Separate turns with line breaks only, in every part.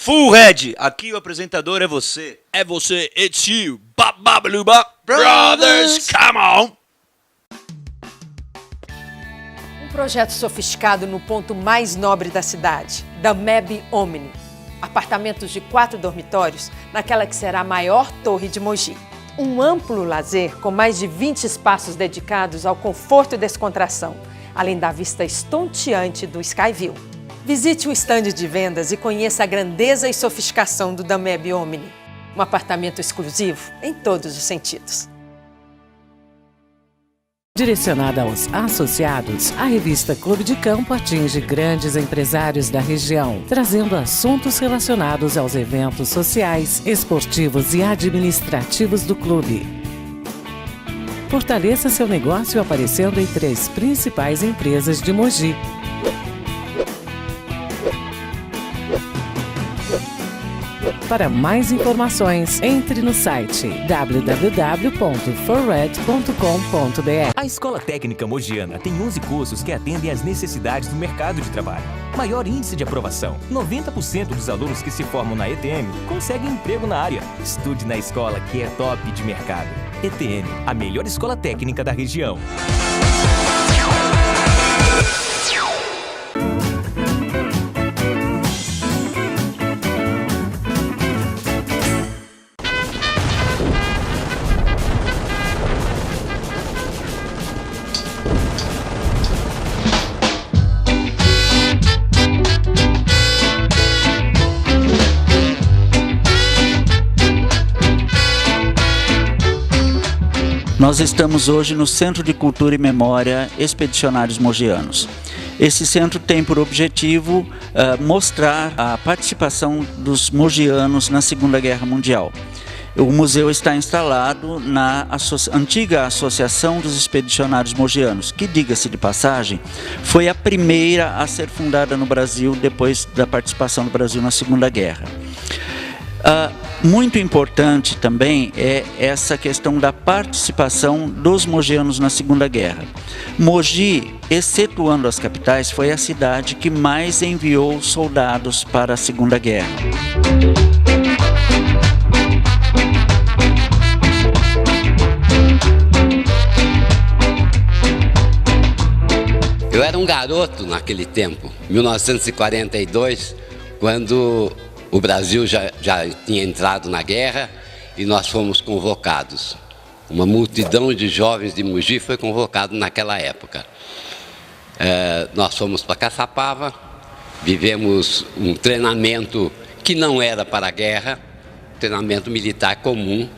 Full Head, aqui o apresentador é você.
É você, it's you, Brothers, come on!
Um projeto sofisticado no ponto mais nobre da cidade, da MEB Omni. Apartamentos de 4 dormitórios naquela que será a maior torre de Mogi. Um amplo lazer com mais de 20 espaços dedicados ao conforto e descontração, além da vista estonteante do Skyview. Visite o estande de vendas e conheça a grandeza e sofisticação do Dameb Omni. Um apartamento exclusivo em todos os sentidos.
Direcionada aos associados, a revista Clube de Campo atinge grandes empresários da região, trazendo assuntos relacionados aos eventos sociais, esportivos e administrativos do clube. Fortaleça seu negócio aparecendo em 3 principais empresas de Mogi. Para mais informações, entre no site www.forred.com.br.
A Escola Técnica Mogiana tem 11 cursos que atendem às necessidades do mercado de trabalho. Maior índice de aprovação. 90% dos alunos que se formam na ETM conseguem emprego na área. Estude na escola que é top de mercado. ETM, a melhor escola técnica da região.
Nós estamos hoje no Centro de Cultura e Memória Expedicionários Mogianos. Esse centro tem por objetivo mostrar a participação dos mogianos na Segunda Guerra Mundial. O museu está instalado na antiga Associação dos Expedicionários Mogianos, que, diga-se de passagem, foi a primeira a ser fundada no Brasil depois da participação do Brasil na Segunda Guerra. Muito importante também é essa questão da participação dos mogianos na Segunda Guerra. Mogi, excetuando as capitais, foi a cidade que mais enviou soldados para a Segunda Guerra.
Eu era um garoto naquele tempo, 1942, quando o Brasil já tinha entrado na guerra e nós fomos convocados. Uma multidão de jovens de Mogi foi convocado naquela época. Nós fomos para Caçapava, vivemos um treinamento que não era para a guerra, treinamento militar comum.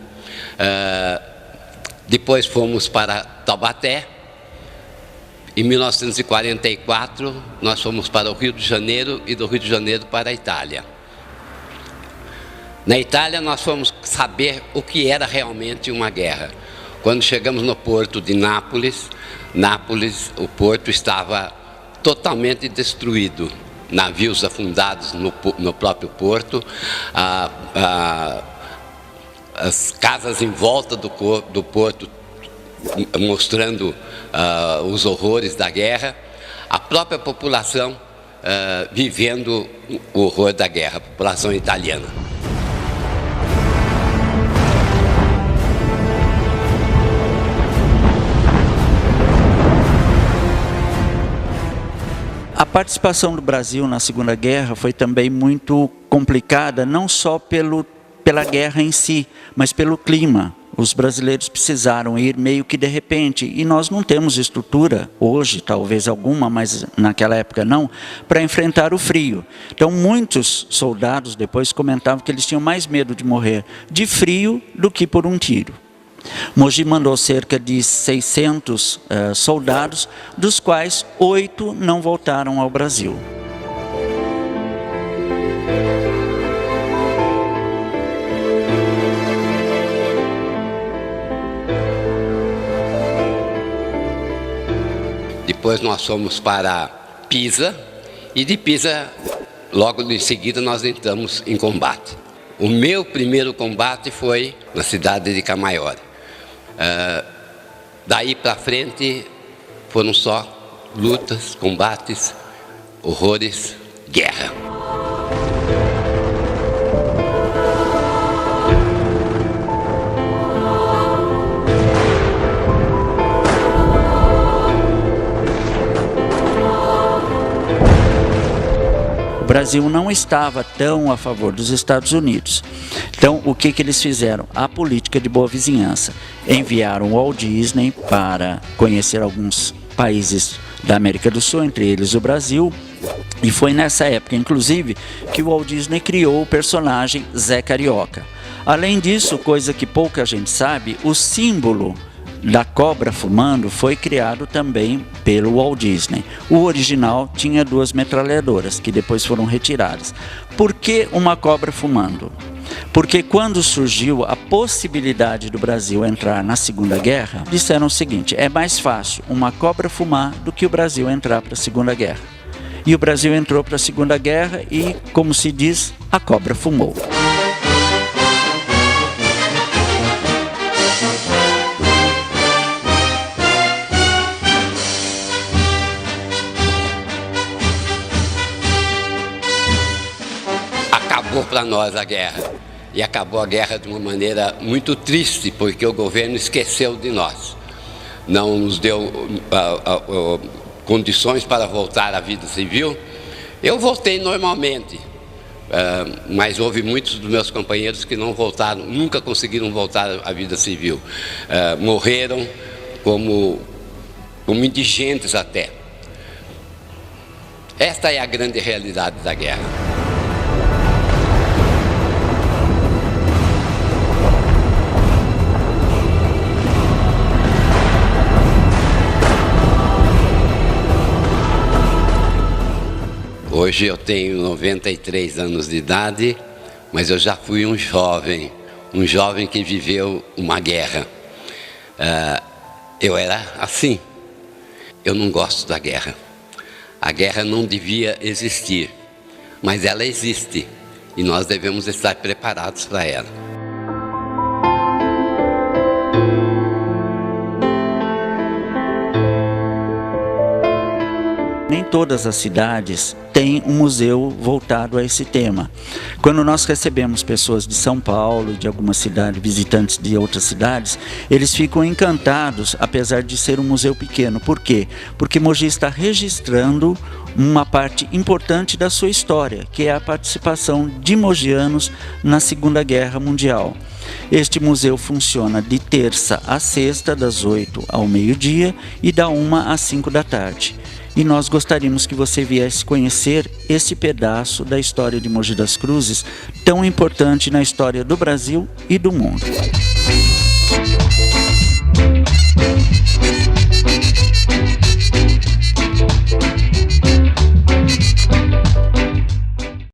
Depois fomos para Taubaté. Em 1944, nós fomos para o Rio de Janeiro e do Rio de Janeiro para a Itália. Na Itália, nós fomos saber o que era realmente uma guerra. Quando chegamos no porto de Nápoles, o porto estava totalmente destruído. Navios afundados no próprio porto, as casas em volta do porto mostrando os horrores da guerra, a própria população vivendo o horror da guerra, a população italiana.
A participação do Brasil na Segunda Guerra foi também muito complicada, não só pela guerra em si, mas pelo clima. Os brasileiros precisaram ir meio que de repente, e nós não temos estrutura, hoje talvez alguma, mas naquela época não, para enfrentar o frio. Então muitos soldados depois comentavam que eles tinham mais medo de morrer de frio do que por um tiro. Mogi mandou cerca de 600 soldados, dos quais 8 não voltaram ao Brasil.
Depois nós fomos para Pisa e de Pisa, logo em seguida, nós entramos em combate. O meu primeiro combate foi na cidade de Camaiore. Daí para frente foram só lutas, combates, horrores, guerra.
Brasil não estava tão a favor dos Estados Unidos. Então, o que eles fizeram? A política de boa vizinhança. Enviaram o Walt Disney para conhecer alguns países da América do Sul, entre eles o Brasil. E foi nessa época, inclusive, que o Walt Disney criou o personagem Zé Carioca. Além disso, coisa que pouca gente sabe, o símbolo da cobra fumando foi criado também pelo Walt Disney. O original tinha 2 metralhadoras, que depois foram retiradas. Por que uma cobra fumando? Porque quando surgiu a possibilidade do Brasil entrar na Segunda Guerra, disseram o seguinte: é mais fácil uma cobra fumar do que o Brasil entrar para a Segunda Guerra. E o Brasil entrou para a Segunda Guerra e, como se diz, a cobra fumou.
Acabou para nós a guerra. E acabou a guerra de uma maneira muito triste, porque o governo esqueceu de nós. Não nos deu condições para voltar à vida civil. Eu voltei normalmente, mas houve muitos dos meus companheiros que não voltaram, nunca conseguiram voltar à vida civil. Morreram como indigentes até. Esta é a grande realidade da guerra. Hoje eu tenho 93 anos de idade, mas eu já fui um jovem que viveu uma guerra. Eu era assim. Eu não gosto da guerra. A guerra não devia existir, mas ela existe e nós devemos estar preparados para ela.
Nem todas as cidades têm um museu voltado a esse tema. Quando nós recebemos pessoas de São Paulo, de alguma cidade, visitantes de outras cidades, eles ficam encantados, apesar de ser um museu pequeno. Por quê? Porque Mogi está registrando uma parte importante da sua história, que é a participação de mogianos na Segunda Guerra Mundial. Este museu funciona de terça a sexta, das 8 ao meio-dia e da 1 às 5 da tarde. E nós gostaríamos que você viesse conhecer esse pedaço da história de Mogi das Cruzes, tão importante na história do Brasil e do mundo.